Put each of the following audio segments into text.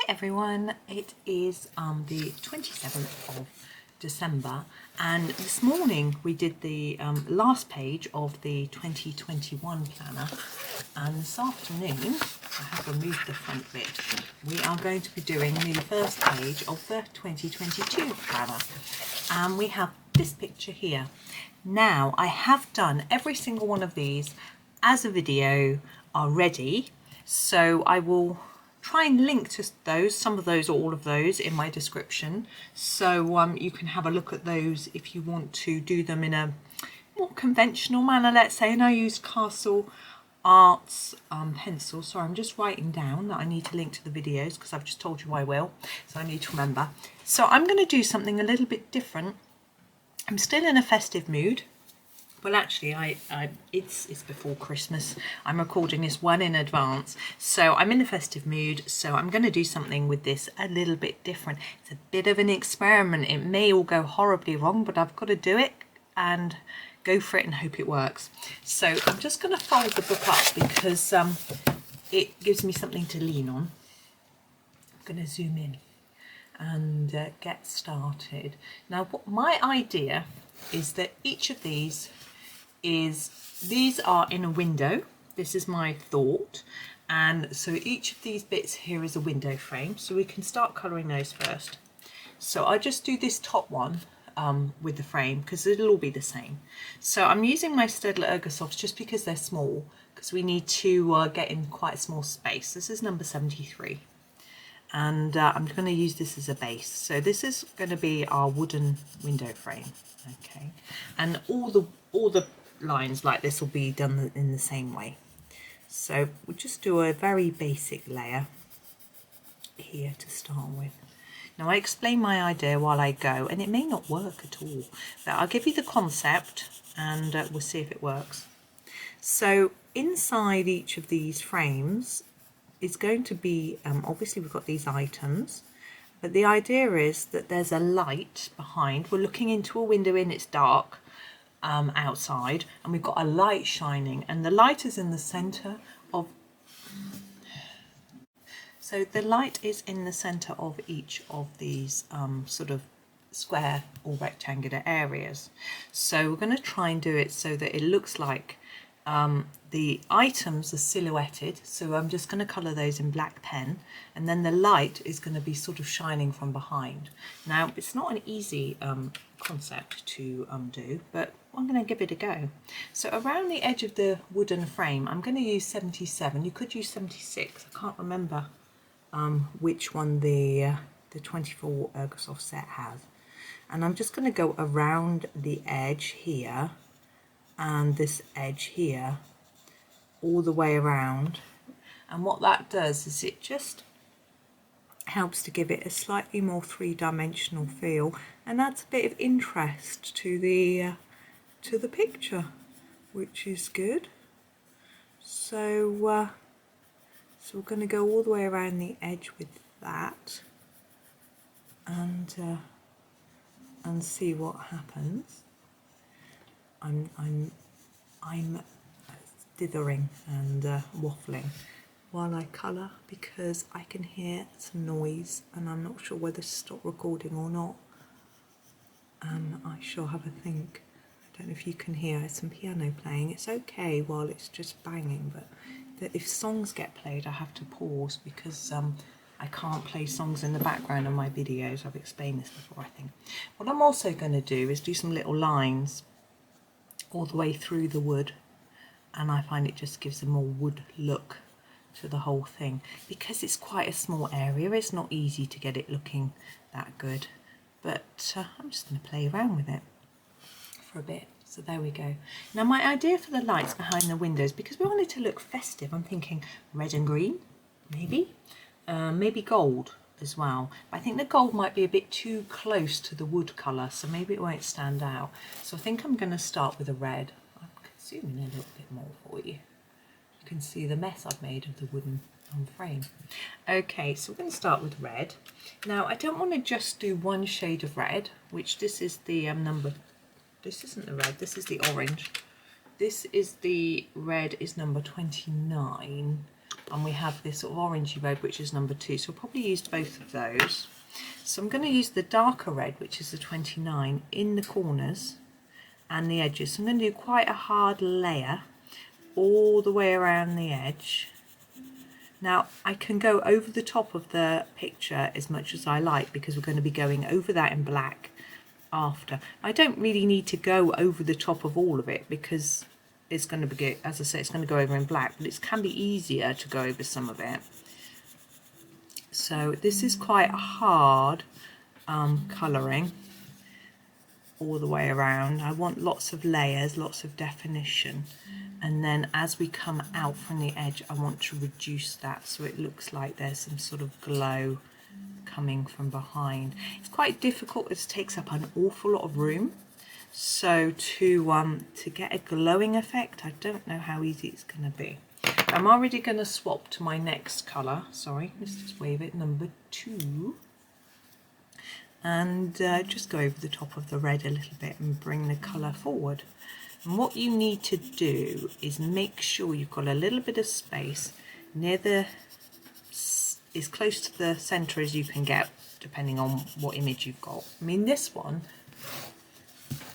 Hi everyone, it is the 27th of December and this morning we did the last page of the 2021 planner, and this afternoon I have removed the front bit. We are going to be doing the first page of the 2022 planner, and we have this picture here. Now I have done every single one of these as a video already, so I will try and link to those, some of those or all of those, in my description, so you can have a look at those if you want to do them in a more conventional manner, let's say. And I used Castle Arts pencils. Sorry, I'm just writing down that I need to link to the videos because I've just told you I will, so I need to remember. So I'm going to do something a little bit different. I'm still in a festive mood. Well, actually, it's before Christmas. I'm recording this one in advance, so I'm in a festive mood. So I'm going to do something with this a little bit different. It's a bit of an experiment. It may all go horribly wrong, but I've got to do it and go for it and hope it works. So I'm just going to fold the book up because it gives me something to lean on. I'm going to zoom in and get started. Now, what my idea is that each of these are in a window. This is my thought, and so each of these bits here is a window frame, so we can start colouring those first. So I just do this top one with the frame because it'll all be the same. So I'm using my Staedtler Ergosofts just because they're small, because we need to get in quite a small space. This is number 73, and I'm going to use this as a base. So this is going to be our wooden window frame, okay, and all the lines like this will be done in the same way. So we'll just do a very basic layer here to start with. Now I explain my idea while I go, and it may not work at all, but I'll give you the concept and we'll see if it works. So inside each of these frames is going to be, obviously we've got these items, but the idea is that there's a light behind. We're looking into a window and it's dark outside, and we've got a light shining, and the light is in the center of, so the light is in the center of each of these sort of square or rectangular areas. So we're going to try and do it so that it looks like the items are silhouetted. So I'm just going to colour those in black pen, and then the light is going to be sort of shining from behind. Now it's not an easy concept to do, but I'm going to give it a go. So around the edge of the wooden frame I'm going to use 77. You could use 76. I can't remember which one the 24 Ergosoft set has, and I'm just going to go around the edge here and this edge here all the way around, and what that does is it just helps to give it a slightly more three-dimensional feel and adds a bit of interest to the picture, which is good. So so we're going to go all the way around the edge with that and see what happens. I'm dithering and waffling while I colour because I can hear some noise and I'm not sure whether to stop recording or not. I shall have a think. I don't know if you can hear some piano playing. It's okay while it's just banging, but if songs get played I have to pause because I can't play songs in the background of my videos. I've explained this before, I think. What I'm also going to do is do some little lines all the way through the wood, and I find it just gives a more wood look to the whole thing. Because it's quite a small area, it's not easy to get it looking that good, but I'm just going to play around with it for a bit. So there we go. Now my idea for the lights behind the windows, because we want it to look festive, I'm thinking red and green, maybe maybe gold as well. But I think the gold might be a bit too close to the wood colour, so maybe it won't stand out. So I think I'm going to start with a red. I'm zooming in a little bit more for you. You can see the mess I've made of the wooden frame. Okay, so we're going to start with red. Now I don't want to just do one shade of red, which this is the number. This isn't the red, this is the orange. This is the red, is number 29. and we have this sort of orangey red, which is number 2. So we'll probably use both of those. So I'm going to use the darker red, which is the 29, in the corners and the edges. So I'm going to do quite a hard layer all the way around the edge. Now I can go over the top of the picture as much as I like, because we're going to be going over that in black after. I don't really need to go over the top of all of it, because it's going to be, as I say, it's going to go over in black, but it can be easier to go over some of it. So this is quite hard colouring all the way around. I want lots of layers, lots of definition, and then as we come out from the edge I want to reduce that so it looks like there's some sort of glow coming from behind. It's quite difficult, it takes up an awful lot of room, so to get a glowing effect, I don't know how easy it's going to be. I'm already going to swap to my next colour, sorry, let's just wave it, number 2, and just go over the top of the red a little bit and bring the colour forward. And what you need to do is make sure you've got a little bit of space near the, as close to the centre as you can get, depending on what image you've got. I mean, this one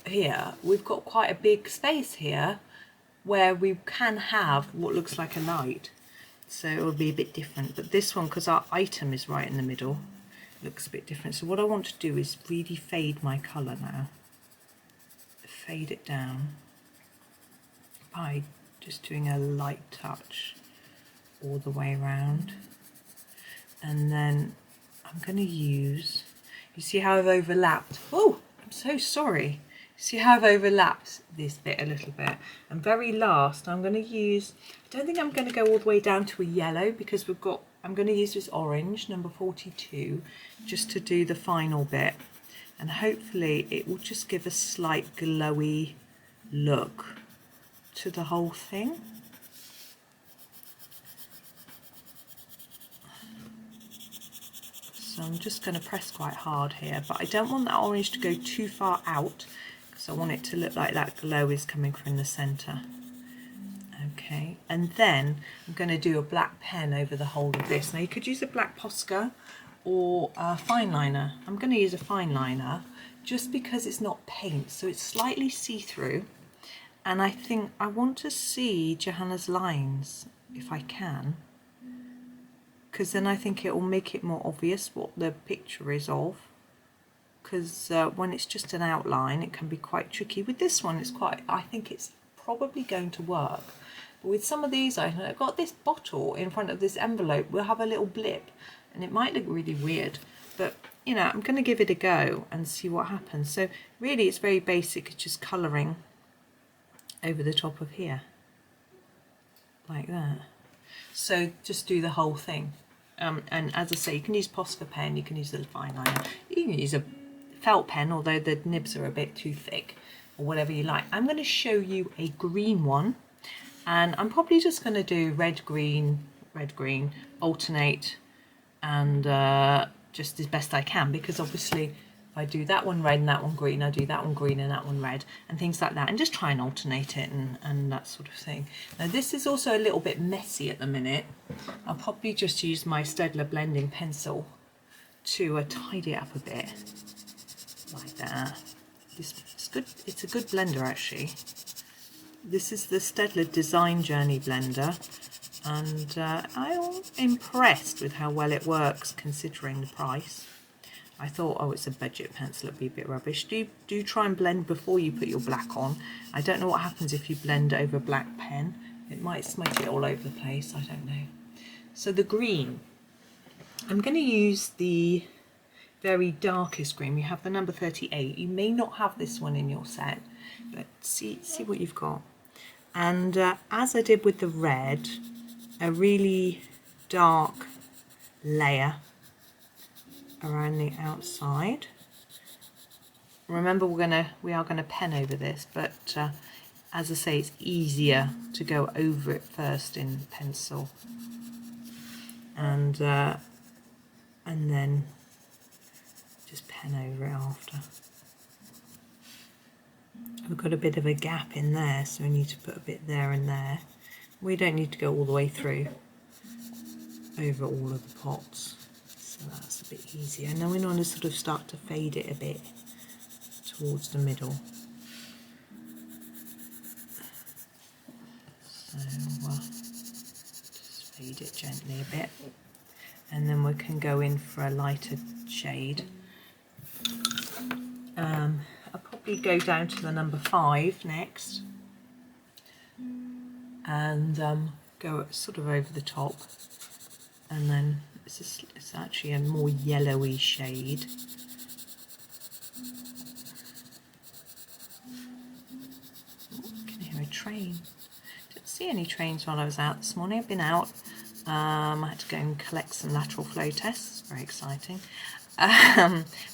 here, we've got quite a big space here where we can have what looks like a light, so it will be a bit different. But this one, because our item is right in the middle, looks a bit different. So what I want to do is really fade my colour now, fade it down by just doing a light touch all the way around. And then I'm going to use, you see how I've overlapped, oh I'm so sorry, see how I've overlapped this bit a little bit. And very last I'm going to use, I don't think I'm going to go all the way down to a yellow, because we've got, I'm going to use this orange, number 42, just to do the final bit, and hopefully it will just give a slight glowy look to the whole thing. So I'm just going to press quite hard here, but I don't want that orange to go too far out, because I want it to look like that glow is coming from the centre. Okay, and then I'm going to do a black pen over the whole of this. Now you could use a black Posca or a fine liner. I'm going to use a fine liner just because it's not paint, so it's slightly see-through, and I think I want to see Johanna's lines if I can, because then I think it will make it more obvious what the picture is of, because when it's just an outline it can be quite tricky. With this one it's quite, I think it's probably going to work. But with some of these, I've got this bottle in front of this envelope, we'll have a little blip and it might look really weird, but you know, I'm going to give it a go and see what happens. So really it's very basic, it's just colouring over the top of here like that. So just do the whole thing. And as I say, you can use Posca pen, you can use a fine liner, you can use a felt pen, although the nibs are a bit too thick, or whatever you like. I'm going to show you a green one, and I'm probably just going to do red, green, alternate, and just as best I can, because obviously if I do that one red and that one green, I do that one green and that one red, and things like that, and just try and alternate it and that sort of thing. Now this is also a little bit messy at the minute. I'll probably just use my Staedtler blending pencil to tidy it up a bit, like that. It's good. It's a good blender actually. This is the Staedtler Design Journey blender, and I'm impressed with how well it works considering the price. I thought, oh, it's a budget pencil, it'd be a bit rubbish. Do try and blend before you put your black on. I don't know what happens if you blend over a black pen. It might smudge it all over the place, I don't know. So the green, I'm going to use the very darkest green. We have the number 38. You may not have this one in your set, but see what you've got. And as I did with the red, a really dark layer around the outside. Remember, we are gonna pen over this, but as I say, it's easier to go over it first in pencil, and then just pen over it after. We've got a bit of a gap in there, so we need to put a bit there and there. We don't need to go all the way through. over all of the pots, so that's a bit easier. And then we want to sort of start to fade it a bit towards the middle. So just fade it gently a bit, and then we can go in for a lighter shade. I'll probably go down to the number 5 next, and go sort of over the top, and then it's actually a more yellowy shade. Oh, I can hear a train. Didn't see any trains while I was out this morning. I've been out. I had to go and collect some lateral flow tests. Very exciting.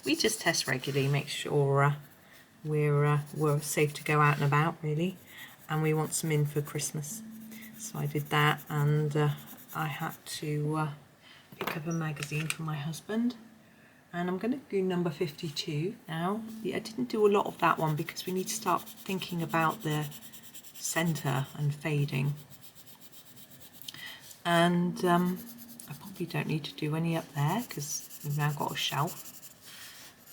We just test regularly, make sure we're safe to go out and about, really, and we want some in for Christmas. So I did that, and I had to pick up a magazine for my husband, and I'm going to do number 52 now. Yeah, I didn't do a lot of that one because we need to start thinking about the centre and fading, and I probably don't need to do any up there because we've now got a shelf,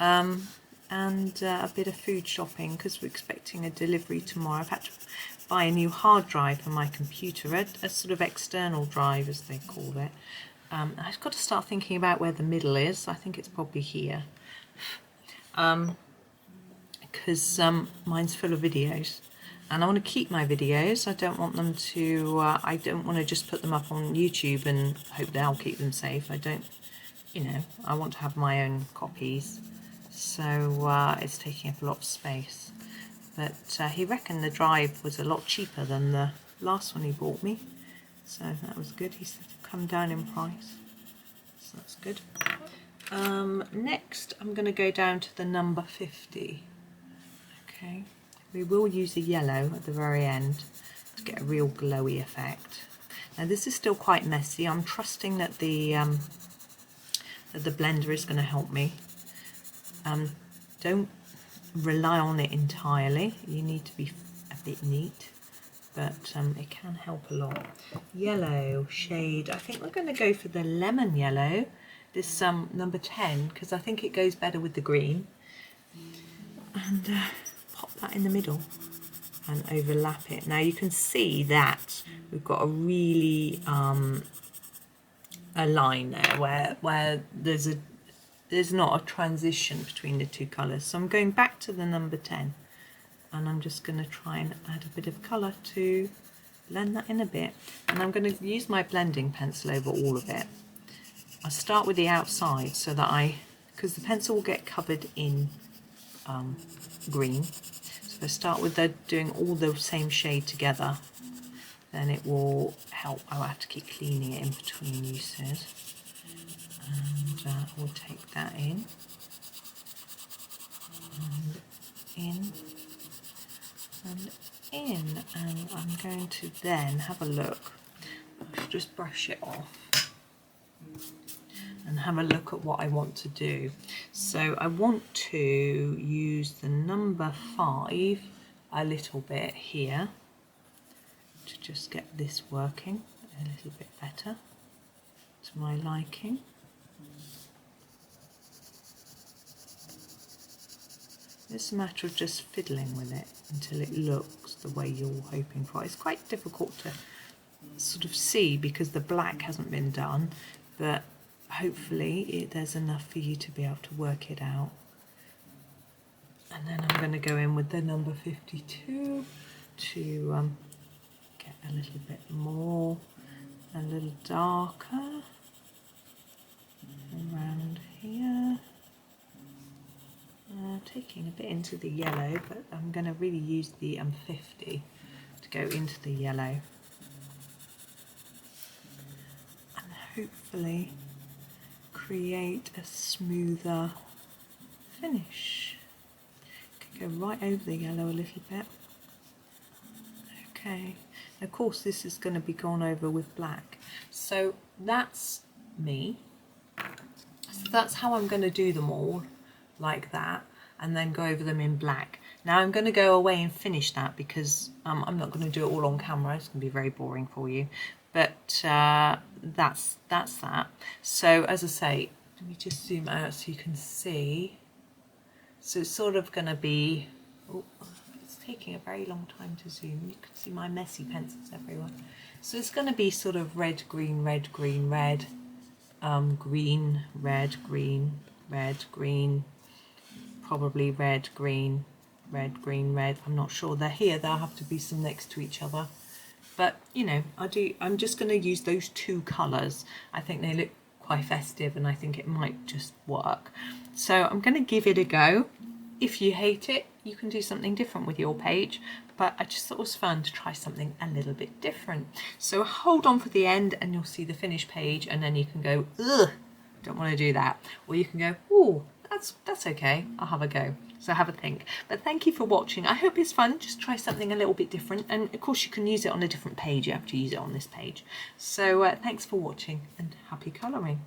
and a bit of food shopping because we're expecting a delivery tomorrow. I've had to buy a new hard drive for my computer, a sort of external drive as they call it. I've got to start thinking about where the middle is. I think it's probably here, because mine's full of videos, and I want to keep my videos. I don't want them to, I don't want to just put them up on YouTube and hope they'll keep them safe. I don't, you know, I want to have my own copies, so it's taking up a lot of space. But he reckoned the drive was a lot cheaper than the last one he bought me, so that was good. He said it'd come down in price, so that's good. Next I'm going to go down to the number 50. Okay, we will use a yellow at the very end to get a real glowy effect. Now this is still quite messy. I'm trusting that the blender is going to help me. Don't rely on it entirely. You need to be a bit neat, but it can help a lot. Yellow shade. I think we're going to go for the lemon yellow, this number 10, because I think it goes better with the green. And pop that in the middle and overlap it. Now you can see that we've got a really a line there where there's not a transition between the two colours. So I'm going back to the number 10, and I'm just going to try and add a bit of colour to blend that in a bit. And I'm going to use my blending pencil over all of it. I'll start with the outside so that because the pencil will get covered in green. So if I start with doing all the same shade together, then it will help. I'll have to keep cleaning it in between uses. And we'll take that in, and in, and in, and I'm going to then have a look. I should just brush it off and have a look at what I want to do. So I want to use the number 5 a little bit here to just get this working a little bit better to my liking. It's a matter of just fiddling with it until it looks the way you're hoping for. It's quite difficult to sort of see because the black hasn't been done, but hopefully there's enough for you to be able to work it out. And then I'm going to go in with the number 52 to get a little bit more, a little darker around here. Taking a bit into the yellow, but I'm going to really use the 50 to go into the yellow, and hopefully create a smoother finish. Can go right over the yellow a little bit. Okay, of course this is going to be gone over with black, so that's me. So that's how I'm going to do them all, like that, and then go over them in black. Now I'm going to go away and finish that because I'm not going to do it all on camera. It's going to be very boring for you, but that's that. So as I say, let me just zoom out so you can see. So it's sort of going to be, oh, it's taking a very long time to zoom. You can see my messy pencils everywhere. So it's going to be sort of red, green, red, green, red, green, red, green, red, green, probably red, green, red, green, red. I'm not sure they're here. There'll have to be some next to each other. But, you know, I'm just going to use those two colours. I think they look quite festive and I think it might just work. So I'm going to give it a go. If you hate it, you can do something different with your page, but I just thought it was fun to try something a little bit different. So hold on for the end and you'll see the finished page, and then you can go, ugh, don't want to do that. Or you can go, ooh, that's okay, I'll have a go. So have a think. But thank you for watching. I hope it's fun. Just try something a little bit different. And of course you can use it on a different page. You have to use it on this page. So thanks for watching and happy colouring.